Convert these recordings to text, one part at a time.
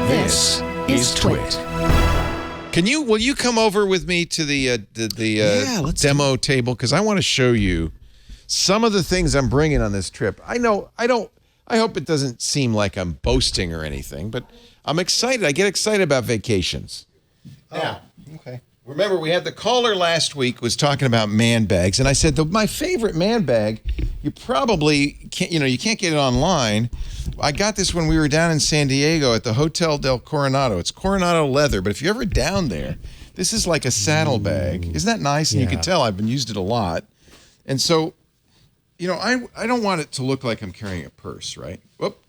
This is TWiT. Will you come over with me to the demo table? Because I want to show you some of the things I'm bringing on this trip. I hope it doesn't seem like I'm boasting or anything, but I'm excited. I get excited about vacations. Now, okay. Remember, we had the caller last week was talking about man bags, and I said my favorite man bag. You probably can't. You can't get it online. I got this when we were down in San Diego at the Hotel del Coronado. It's Coronado leather, but if you're ever down there, this is like a saddle bag. Isn't that nice? And you can tell I've been used it a lot. And so, I don't want it to look like I'm carrying a purse, right? Whoop.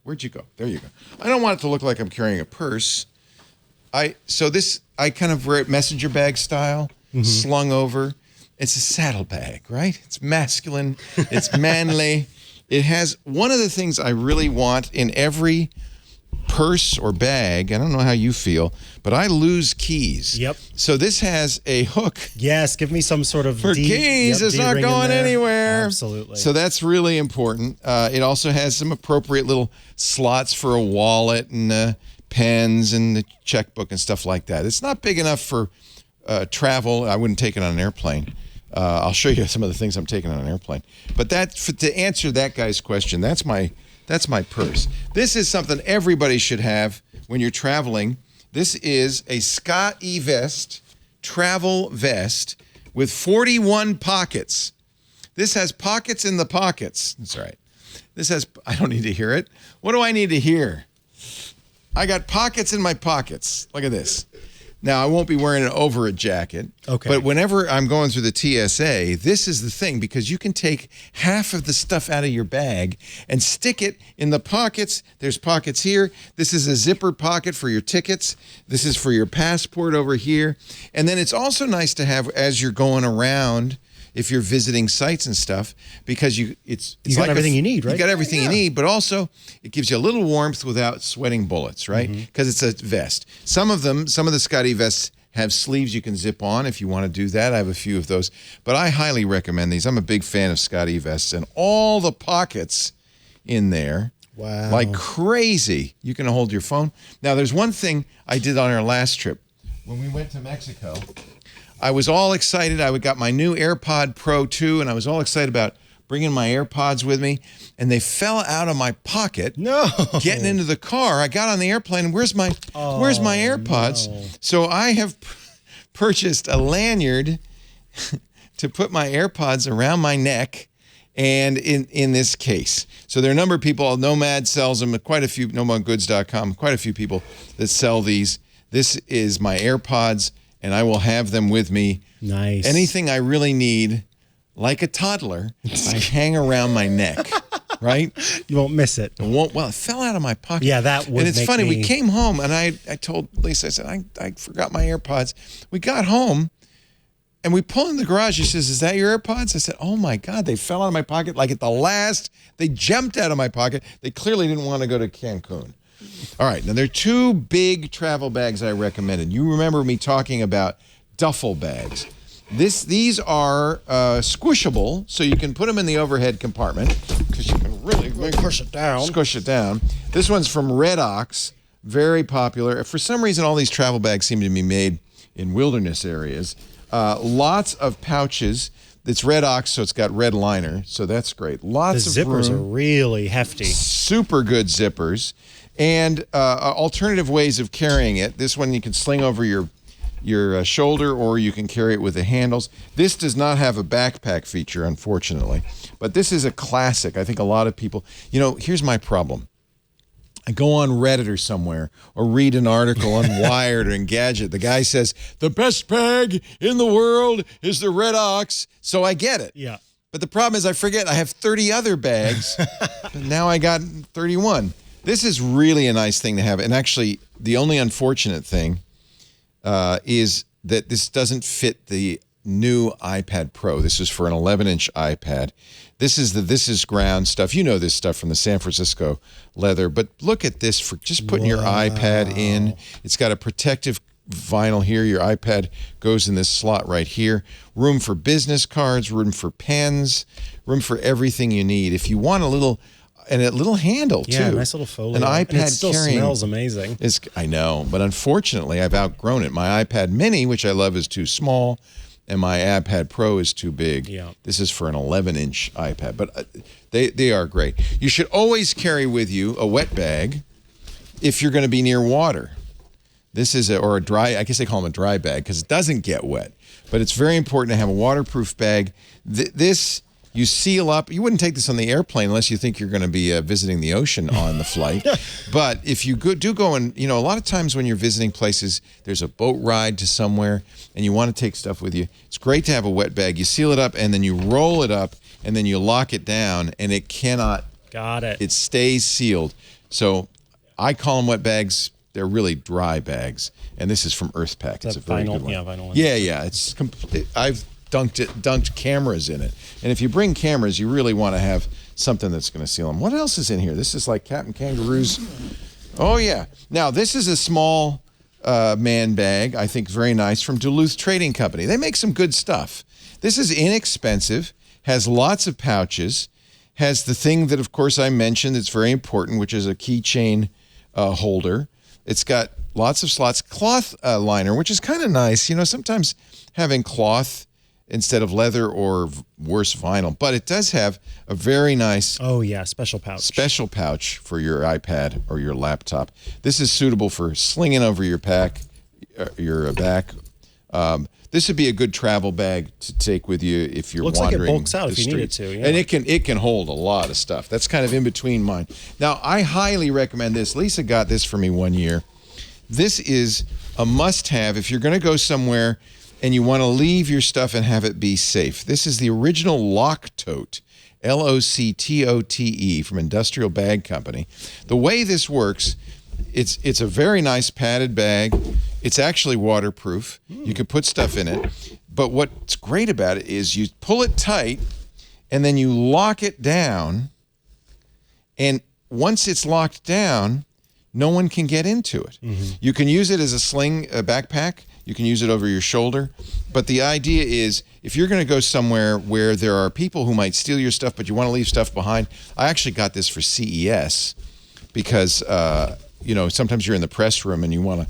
Where'd you go? There you go. I don't want it to look like I'm carrying a purse. I kind of wear it messenger bag style, slung over. It's a saddle bag, right? It's masculine. It's manly. It has one of the things I really want in every purse or bag. I don't know how you feel, but I lose keys. Yep. So this has a hook. Yes, give me some sort of for keys. It's not going anywhere. Absolutely. So that's really important. It also has some appropriate little slots for a wallet and pens and the checkbook and stuff like that. It's not big enough for travel. I wouldn't take it on an airplane. I'll show you some of the things I'm taking on an airplane. But to answer that guy's question, that's my purse. This is something everybody should have when you're traveling. This is a Scott eVest travel vest with 41 pockets. This has pockets in the pockets. That's right. I don't need to hear it. What do I need to hear? I got pockets in my pockets. Look at this. Now, I won't be wearing it over a jacket. Okay. But whenever I'm going through the TSA, this is the thing, because you can take half of the stuff out of your bag and stick it in the pockets. There's pockets here. This is a zipper pocket for your tickets. This is for your passport over here. And then it's also nice to have as you're going around, if you're visiting sites and stuff, because you got like everything you need, right? You got everything you need, but also it gives you a little warmth without sweating bullets, right? Because it's a vest. Some of the Scotty vests have sleeves you can zip on if you want to do that. I have a few of those, but I highly recommend these. I'm a big fan of Scotty vests and all the pockets in there. Wow. Like crazy. You can hold your phone. Now, there's one thing I did on our last trip. When we went to Mexico, I was all excited. I got my new AirPod Pro 2, and I was all excited about bringing my AirPods with me, and they fell out of my pocket. No. Getting into the car, I got on the airplane, and where's my AirPods? No. So I have purchased a lanyard to put my AirPods around my neck and in this case. So there are a number of people, Nomad sells them, quite a few, nomadgoods.com, quite a few people that sell these. This is my AirPods, and I will have them with me. Nice. Anything I really need, like a toddler, I hang around my neck, right? You won't miss it. Well, it fell out of my pocket. Yeah, that would. And it's funny. We came home, and I told Lisa, I said, I forgot my AirPods. We got home, and we pull in the garage. She says, "Is that your AirPods?" I said, "Oh my God, they fell out of my pocket like at the last. They jumped out of my pocket. They clearly didn't want to go to Cancun." All right, now there are two big travel bags I recommended. You remember me talking about duffel bags. These are squishable, so you can put them in the overhead compartment because you can really push it down. Squish it down. This one's from Red Ox, very popular. For some reason, all these travel bags seem to be made in wilderness areas. Lots of pouches. It's Red Ox, so it's got red liner, so that's great. Lots of zippers room. are really hefty. Super good zippers. And alternative ways of carrying it. This one you can sling over your shoulder, or you can carry it with the handles. This does not have a backpack feature, unfortunately. But this is a classic. I think a lot of people... here's my problem. I go on Reddit or somewhere or read an article on Wired or Engadget. The guy says, the best bag in the world is the Red Ox. So I get it. Yeah. But the problem is I forget I have 30 other bags. But now I got 31. This is really a nice thing to have. And actually, the only unfortunate thing is that this doesn't fit the new iPad Pro. This is for an 11-inch iPad. This is ground stuff. You know this stuff from the San Francisco leather. But look at this for just putting your iPad in. It's got a protective vinyl here. Your iPad goes in this slot right here. Room for business cards, room for pens, room for everything you need. If you want a little and a little handle too. Yeah, nice little folio. An iPad and it still carrying smells amazing. I know, but unfortunately, I've outgrown it. My iPad Mini, which I love, is too small, and my iPad Pro is too big. Yeah. This is for an 11-inch iPad, but they are great. You should always carry with you a wet bag if you're going to be near water. This is a dry, I guess they call them a dry bag because it doesn't get wet. But it's very important to have a waterproof bag. This, you seal up. You wouldn't take this on the airplane unless you think you're going to be visiting the ocean on the flight. But if you do go and, a lot of times when you're visiting places, there's a boat ride to somewhere and you want to take stuff with you. It's great to have a wet bag. You seal it up and then you roll it up and then you lock it down and it cannot. Got it. It stays sealed. So I call them wet bags. They're really dry bags, and this is from EarthPack. It's a very good one. Yeah, vinyl. Yeah. It's I've dunked cameras in it, and if you bring cameras, you really want to have something that's going to seal them. What else is in here? This is like Captain Kangaroo's. Oh yeah. Now this is a small man bag. I think very nice from Duluth Trading Company. They make some good stuff. This is inexpensive. Has lots of pouches. Has the thing that, of course, I mentioned that's very important, which is a keychain holder. It's got lots of slots, cloth liner, which is kind of nice. Sometimes having cloth instead of leather or worse, vinyl. But it does have a very nice special pouch for your iPad or your laptop. This is suitable for slinging over your back. This would be a good travel bag to take with you if you're wandering. Looks like it bulks out if you need it to. Yeah. And it can hold a lot of stuff. That's kind of in between mine. Now, I highly recommend this. Lisa got this for me one year. This is a must-have if you're going to go somewhere and you want to leave your stuff and have it be safe. This is the original Lock Tote, Loctote from Industrial Bag Company. The way this works, it's a very nice padded bag. It's actually waterproof. You can put stuff in it. But what's great about it is you pull it tight and then you lock it down. And once it's locked down, no one can get into it. Mm-hmm. You can use it as a backpack. You can use it over your shoulder. But the idea is if you're going to go somewhere where there are people who might steal your stuff, but you want to leave stuff behind. I actually got this for CES because, sometimes you're in the press room and you want to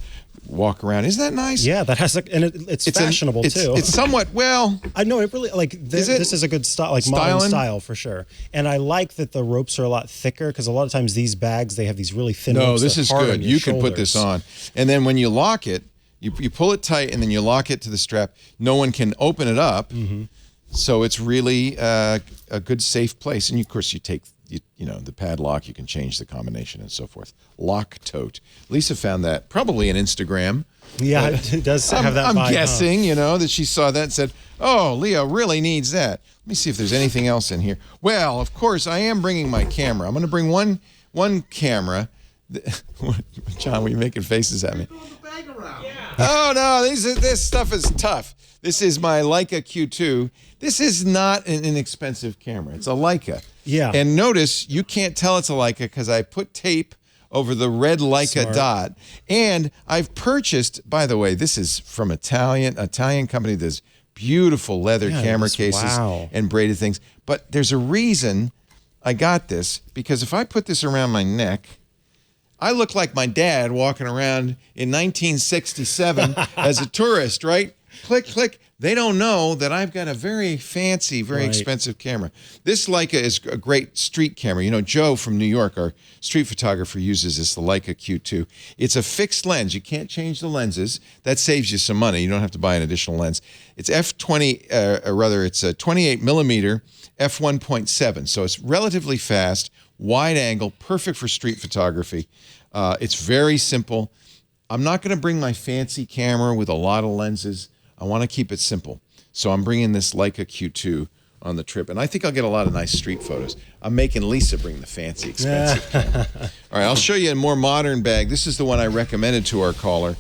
walk around. Isn't that nice? Yeah, that has it's fashionable too. It's somewhat I know it really this is a good style, modern style for sure. And I like that the ropes are a lot thicker because a lot of times these bags they have these really thin ropes. No, this is good. You can put this on, and then when you lock it, you pull it tight, and then you lock it to the strap. No one can open it up, so it's really a good safe place. And of course, you take. The padlock, you can change the combination and so forth. Lock Tote. Lisa found that probably on Instagram. Yeah, it does have that vibe. I'm guessing, that she saw that and said, oh, Leo really needs that. Let me see if there's anything else in here. Well, of course, I am bringing my camera. I'm going to bring one camera. John, were you making faces at me? Oh, no, this stuff is tough. This is my Leica Q2. This is not an inexpensive camera. It's a Leica. Yeah. And notice you can't tell it's a Leica because I put tape over the red Leica dot. And I've purchased, by the way, this is from Italian company. There's beautiful leather camera cases and braided things. But there's a reason I got this because if I put this around my neck, I look like my dad walking around in 1967 as a tourist, right? Click, click. They don't know that I've got a very fancy, very expensive camera. This Leica is a great street camera. Joe from New York, our street photographer, uses this, the Leica Q2. It's a fixed lens. You can't change the lenses. That saves you some money. You don't have to buy an additional lens. It's it's a 28 millimeter f1.7. So it's relatively fast, wide angle, perfect for street photography. It's very simple. I'm not going to bring my fancy camera with a lot of lenses. I want to keep it simple. So I'm bringing this Leica Q2 on the trip. And I think I'll get a lot of nice street photos. I'm making Lisa bring the fancy, expensive camera. All right, I'll show you a more modern bag. This is the one I recommended to our caller.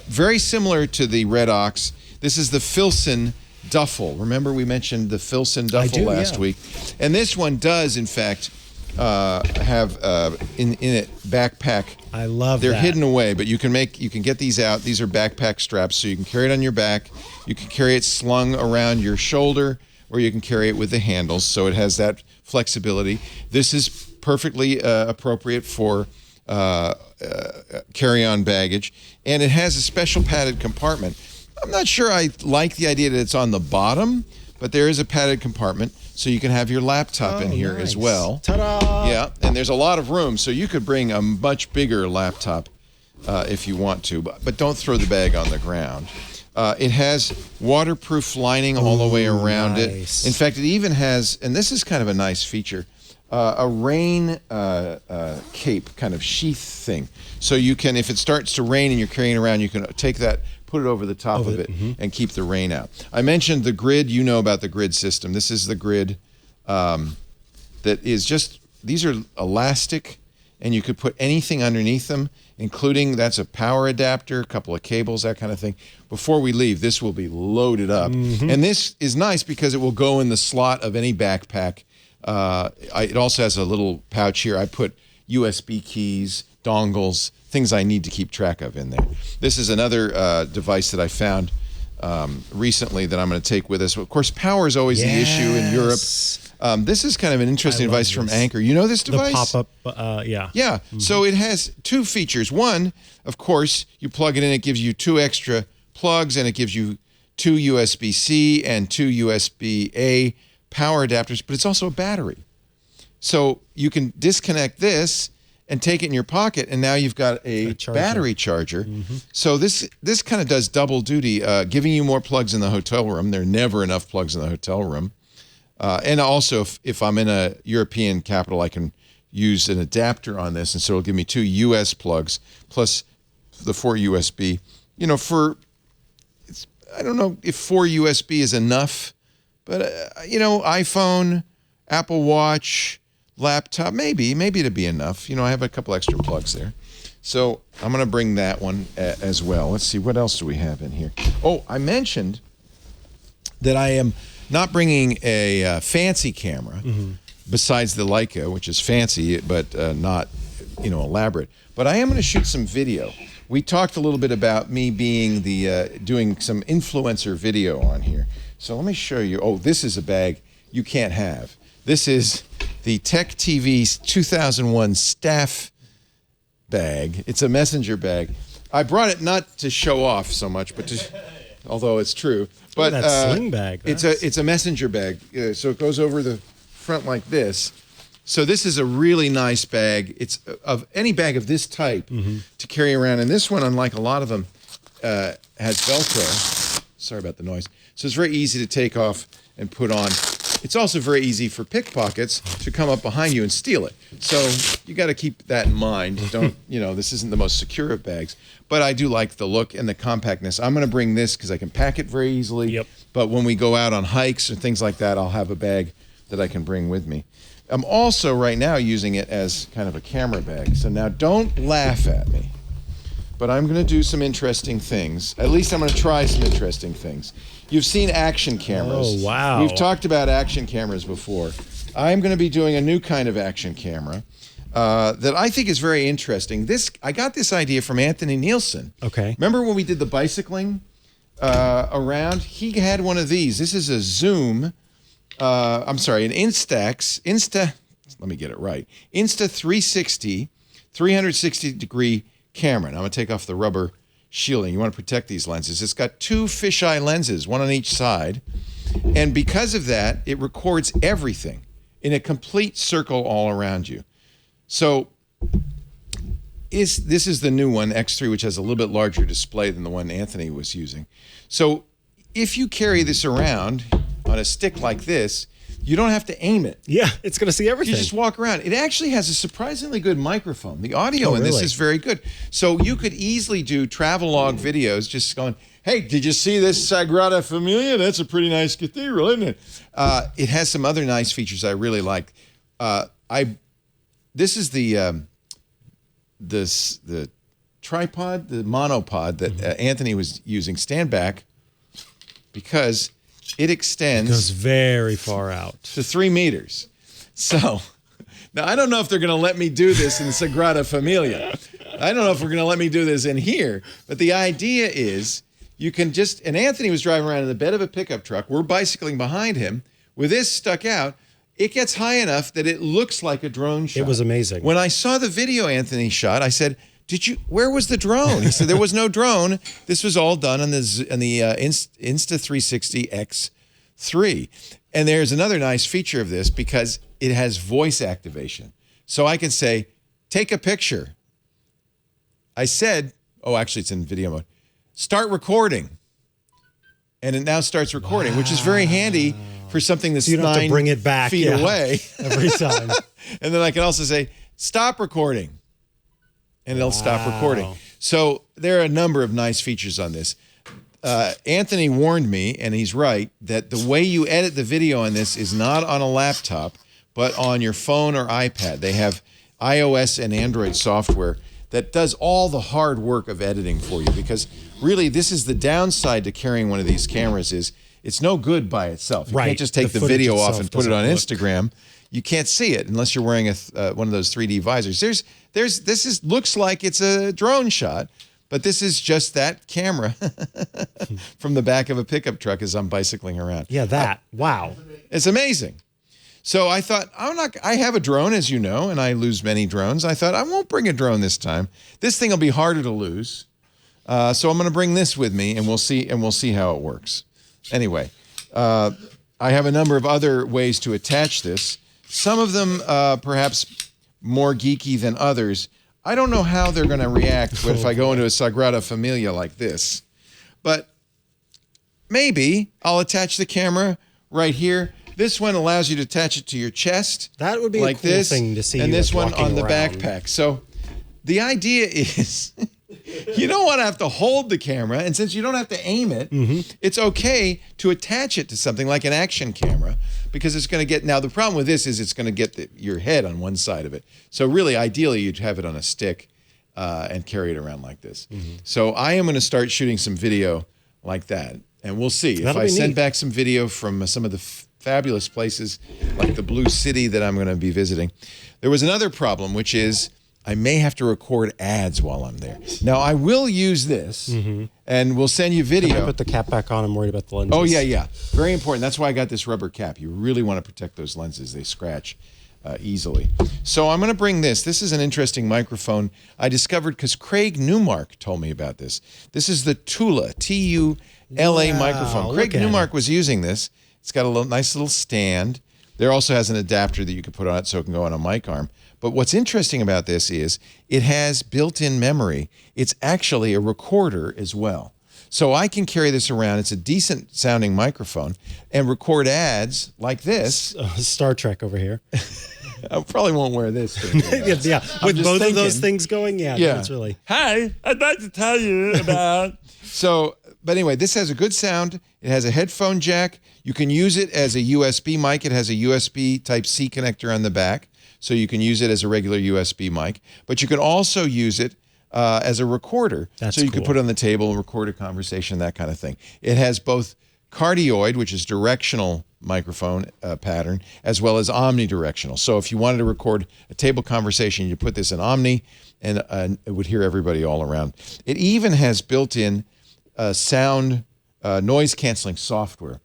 Very similar to the Red Ox. This is the Filson Duffel. Remember we mentioned the Filson Duffel last week? And this one does, in fact, have in it backpack. I love They're that. hidden away, but you can get these out. These are backpack straps, so you can carry it on your back. You can carry it slung around your shoulder, or you can carry it with the handles, so it has that flexibility. This is perfectly appropriate for carry-on baggage, and it has a special padded compartment. I'm not sure I like the idea that it's on the bottom, but there is a padded compartment, so you can have your laptop in here as well. Ta-da! Yeah, and there's a lot of room, so you could bring a much bigger laptop if you want to, but don't throw the bag on the ground. It has waterproof lining all the way around it. In fact, it even has, and this is kind of a nice feature, a rain cape kind of sheath thing. So you can, if it starts to rain and you're carrying around, you can take that, put it over the top of it, and keep the rain out. I mentioned the grid. You know about the grid system. This is the grid that is just, these are elastic, and you could put anything underneath them, including, that's a power adapter, a couple of cables, that kind of thing. Before we leave, this will be loaded up. And this is nice because it will go in the slot of any backpack. It also has a little pouch here. I put USB keys, dongles, things I need to keep track of in there. This is another device that I found recently that I'm going to take with us. Of course, power is always the issue in Europe. This is kind of an interesting device from Anker. You know this device? The pop-up, yeah. Yeah, so it has two features. One, of course, you plug it in, it gives you 2 extra plugs, and it gives you 2 USB-C and 2 USB-A power adapters, but it's also a battery. So you can disconnect this and take it in your pocket, and now you've got a battery charger. So this kind of does double duty, giving you more plugs in the hotel room. There are never enough plugs in the hotel room. And also, if I'm in a European capital, I can use an adapter on this, and so it'll give me 2 US plugs plus the 4 USB. You know, I don't know if 4 USB is enough, but you know, iPhone, Apple Watch, laptop, maybe it'd be enough. You know, I have a couple extra plugs there. So I'm going to bring that one as well. Let's see, what else do we have in here? Oh, I mentioned that I am not bringing a fancy camera besides the Leica, which is fancy but not, you know, elaborate. But I am going to shoot some video. We talked a little bit about me being doing some influencer video on here. So let me show you. Oh, this is a bag you can't have. This is the Tech TV's 2001 staff bag. It's a messenger bag. I brought it not to show off so much, but although it's true. But that sling bag. It's a messenger bag. So it goes over the front like this. So this is a really nice bag. It's of any bag of this type to carry around. And this one, unlike a lot of them, has Velcro. Sorry about the noise. So it's very easy to take off and put on. It's also very easy for pickpockets to come up behind you and steal it. So you got to keep that in mind. Don't, you know, this isn't the most secure of bags, but I do like the look and the compactness. I'm going to bring this because I can pack it very easily. Yep. But when we go out on hikes or things like that, I'll have a bag that I can bring with me. I'm also right now using it as kind of a camera bag. So now don't laugh at me, but I'm going to do some interesting things. At least I'm going to try some interesting things. You've seen action cameras. Oh, wow. We've talked about action cameras before. I'm going to be doing a new kind of action camera that I think is very interesting. I got this idea from Anthony Nielsen. Okay. Remember when we did the bicycling around? He had one of these. This is a Zoom, an Instax, let me get it right, Insta 360 camera. Now I'm going to take off the rubber shielding. You want to protect these lenses. It's got 2 fisheye lenses, one on each side. And because of that, it records everything in a complete circle all around you. So this is the new one, X3, which has a little bit larger display than the one Anthony was using. So if you carry this around on a stick like this, you don't have to aim it. Yeah, it's going to see everything. You just walk around. It actually has a surprisingly good microphone. The audio in this is very good. So you could easily do travelogue videos just going, hey, did you see this Sagrada Familia? That's a pretty nice cathedral, isn't it? It has some other nice features I really like. This is the tripod, the monopod that Anthony was using. Stand back, because it extends. It goes very far out to 3 meters. So now I don't know if they're going to let me do this in Sagrada Familia. I don't know if we're going to let me do this in here. But the idea is you can and Anthony was driving around in the bed of a pickup truck. We're bicycling behind him with this stuck out. it gets high enough that it looks like a drone shot. It was amazing. When I saw the video Anthony shot, I said, where was the drone? He said, there was no drone. This was all done on the Insta360 X3. And there's another nice feature of this because it has voice activation. So I can say, take a picture. I said, oh, actually it's in video mode. Start recording. And it now starts recording, which is very handy for something that's so you don't have to bring it back feet away. Every time. And then I can also say, stop recording. And it'll stop recording. So there are a number of nice features on this. Anthony warned me, and he's right, that the way you edit the video on this is not on a laptop, but on your phone or iPad. They have iOS and Android software that does all the hard work of editing for you, because really this is the downside to carrying one of these cameras is it's no good by itself. You can't just take the video off and put it on Instagram. You can't see it unless you're wearing one of those 3D visors. Looks like it's a drone shot, but this is just that camera from the back of a pickup truck as I'm bicycling around. Yeah, wow. It's amazing. So I thought, I have a drone, as you know, and I lose many drones. I thought, I won't bring a drone this time. This thing will be harder to lose. So I'm going to bring this with me, and we'll see how it works. Anyway, I have a number of other ways to attach this. Some of them perhaps more geeky than others. I don't know how they're going to react if I go into a Sagrada Familia like this. But maybe I'll attach the camera right here. This one allows you to attach it to your chest. That would be like a cool thing to see. And this one on the around. backpack. So the idea is you don't want to have to hold the camera. And since you don't have to aim it, it's okay to attach it to something like an action camera, because it's going to get, now the problem with this is it's going to get your head on one side of it. So really, ideally, you'd have it on a stick and carry it around like this. So I am going to start shooting some video like that. And we'll see. If I send back some video from some of the fabulous places like the Blue City that I'm going to be visiting. There was another problem, which is I may have to record ads while I'm there. Now, I will use this, and we'll send you video. Can I put the cap back on? I'm worried about the lenses. Oh, yeah. Very important. That's why I got this rubber cap. You really want to protect those lenses. They scratch easily. So I'm going to bring this. This is an interesting microphone I discovered because Craig Newmark told me about this. This is the Tula, T-U-L-A microphone. Craig Newmark was using this. It's got a nice little stand. There also has an adapter that you can put on it so it can go on a mic arm. But what's interesting about this is it has built-in memory. It's actually a recorder as well. So I can carry this around. It's a decent sounding microphone and record ads like this. Star Trek over here. I probably won't wear this. Yeah, with both of those things going, yeah. It's really. Hi, I'd like to tell you about. But anyway, this has a good sound. It has a headphone jack. You can use it as a USB mic. It has a USB Type-C connector on the back, so you can use it as a regular USB mic. But you can also use it as a recorder. So you can put it on the table and record a conversation, that kind of thing. It has both cardioid, which is directional microphone pattern, as well as omnidirectional. So if you wanted to record a table conversation, you put this in omni, and it would hear everybody all around. It even has built-in sound noise canceling software,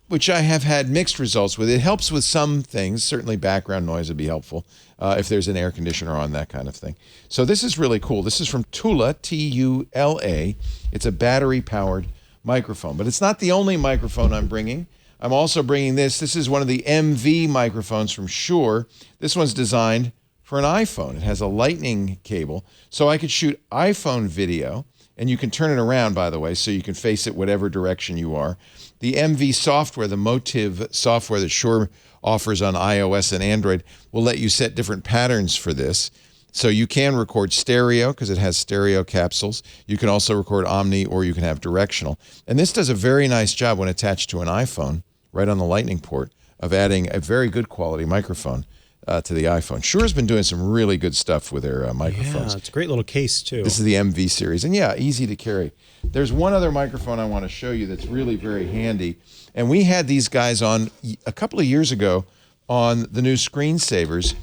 which I have had mixed results with. It helps with some things. Certainly background noise would be helpful if there's an air conditioner on, that kind of thing. So this is really cool. This is from Tula, T-U-L-A. It's a battery-powered microphone. But it's not the only microphone I'm bringing. I'm also bringing this. This is one of the MV microphones from Shure. This one's designed for an iPhone. It has a lightning cable, so I could shoot iPhone video. And you can turn it around, by the way, so you can face it whatever direction you are. The MV software, the Motive software that Shure offers on iOS and Android, will let you set different patterns for this. So you can record stereo because it has stereo capsules. You can also record omni, or you can have directional. And this does a very nice job when attached to an iPhone, right on the lightning port, of adding a very good quality microphone to the iPhone. Shure's been doing some really good stuff with their microphones. Yeah, it's a great little case, too. This is the MV series. And yeah, easy to carry. There's one other microphone I want to show you that's really very handy. And we had these guys on a couple of years ago on the new Screensavers.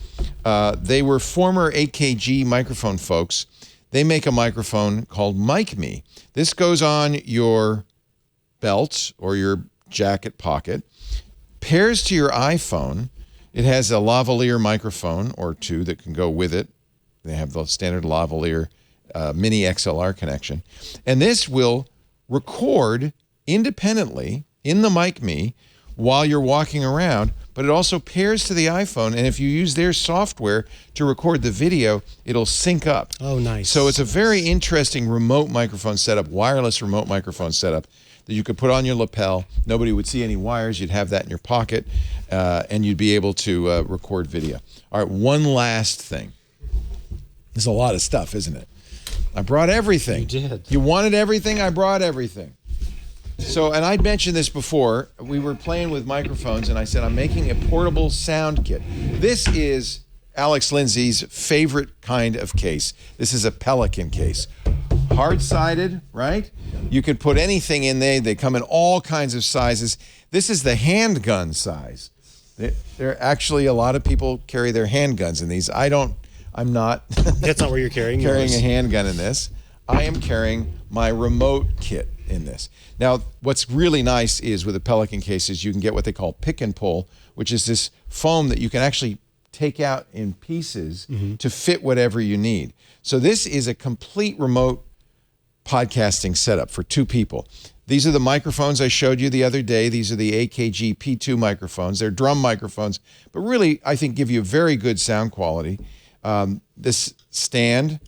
They were former AKG microphone folks. They make a microphone called Mic Me. This goes on your belt or your jacket pocket, pairs to your iPhone. It has a lavalier microphone or two that can go with it. They have the standard lavalier mini XLR connection. And this will record independently in the Mic Me while you're walking around, but it also pairs to the iPhone, and if you use their software to record the video, it'll sync up. Oh, nice. So it's a very interesting remote microphone setup, wireless remote microphone setup that you could put on your lapel. Nobody would see any wires. You'd have that in your pocket, and you'd be able to record video. All right, one last thing. There's a lot of stuff, isn't it? I brought everything. You did. You wanted everything, I brought everything. So, and I'd mentioned this before, we were playing with microphones and I said, I'm making a portable sound kit. This is Alex Lindsay's favorite kind of case. This is a Pelican case. Hard-sided, right? You could put anything in there. They come in all kinds of sizes. This is the handgun size. There actually, a lot of people carry their handguns in these. I'm not. That's not where you're carrying carrying yours. a handgun in this. I am carrying my remote kit in this. Now, what's really nice is with the Pelican cases, you can get what they call pick and pull, which is this foam that you can actually take out in pieces to fit whatever you need. So this is a complete remote podcasting setup for two people. These are the microphones I showed you the other day. These are the AKG P2 microphones. They're drum microphones, but really, I think, give you very good sound quality. This stand,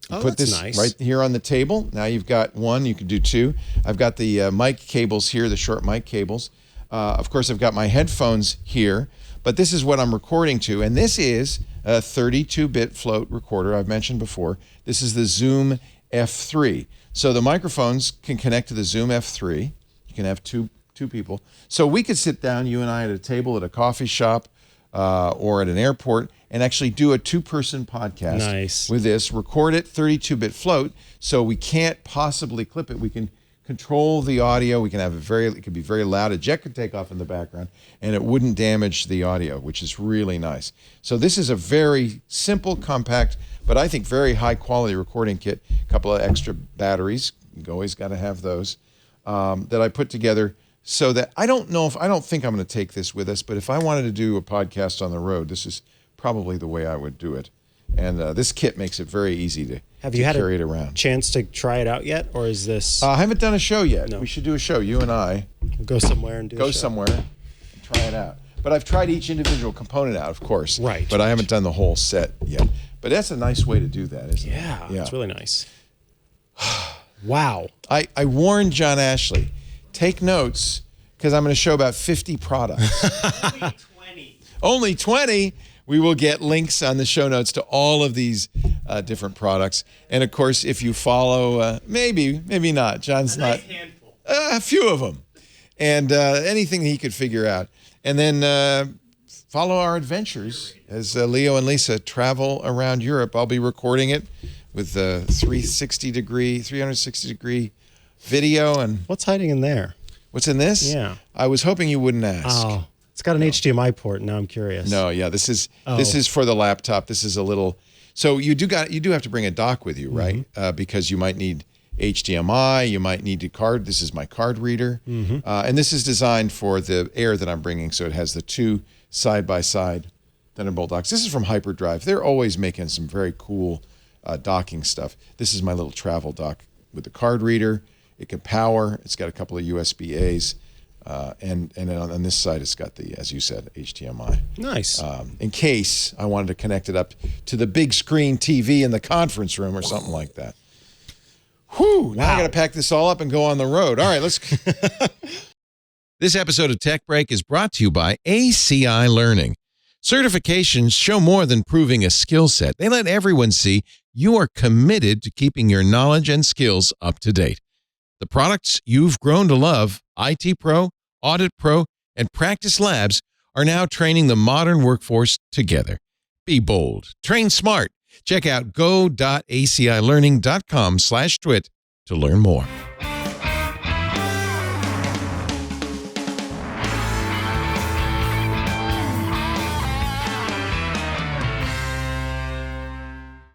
put this nice. right here on the table. Now you've got one, you can do two. I've got the mic cables here, the short mic cables. Of course, I've got my headphones here, but this is what I'm recording to, and this is a 32-bit float recorder I've mentioned before. This is the Zoom F3. So the microphones can connect to the Zoom F3. You can have two people. So we could sit down, you and I, at a table at a coffee shop or at an airport and actually do a two-person podcast with this, record it 32-bit float, so we can't possibly clip it. We can control the audio. We can have it could be very loud. A jet could take off in the background, and it wouldn't damage the audio, which is really nice. So this is a very simple, compact, but I think very high-quality recording kit. A couple of extra batteries. You always got to have those that I put together. So that I don't think I'm going to take this with us, but if I wanted to do a podcast on the road, this is probably the way I would do it. And this kit makes it very easy to carry it around. Chance to try it out yet, or is this? I haven't done a show yet. No. We should do a show, you and I. We'll go somewhere and do a show. Go somewhere and try it out. But I've tried each individual component out, of course. Right. But I haven't done the whole set yet. But that's a nice way to do that, isn't it? Yeah, it's really nice. Wow. I warned John Ashley, take notes, because I'm going to show about 50 products. Only 20. Only 20? We will get links on the show notes to all of these different products. And, of course, if you follow, maybe not. John's not. Handful. A few of them. And anything he could figure out. And then follow our adventures as Leo and Lisa travel around Europe. I'll be recording it with 360-degree video. And what's hiding in there? What's in this? Yeah. I was hoping you wouldn't ask. Oh, it's got an HDMI port. Now I'm curious. No, yeah, this is for the laptop. This is a little. So you do have to bring a dock with you, right? Because you might need HDMI. You might need a card. This is my card reader, and this is designed for the Air that I'm bringing. So it has the two side-by-side Thunderbolt docks. This is from Hyperdrive. They're always making some very cool docking stuff. This is my little travel dock with the card reader. It can power. It's got a couple of USB-As. And on this side, it's got the, as you said, HDMI. Nice. In case I wanted to connect it up to the big screen TV in the conference room or something like that. Whew, now I got to pack this all up and go on the road. All right, let's. This episode of Tech Break is brought to you by ACI Learning. Certifications show more than proving a skill set. They let everyone see you are committed to keeping your knowledge and skills up to date. The products you've grown to love, IT Pro, Audit Pro, and Practice Labs, are now training the modern workforce together. Be bold. Train smart. Check out go.acilearning.com/twit to learn more.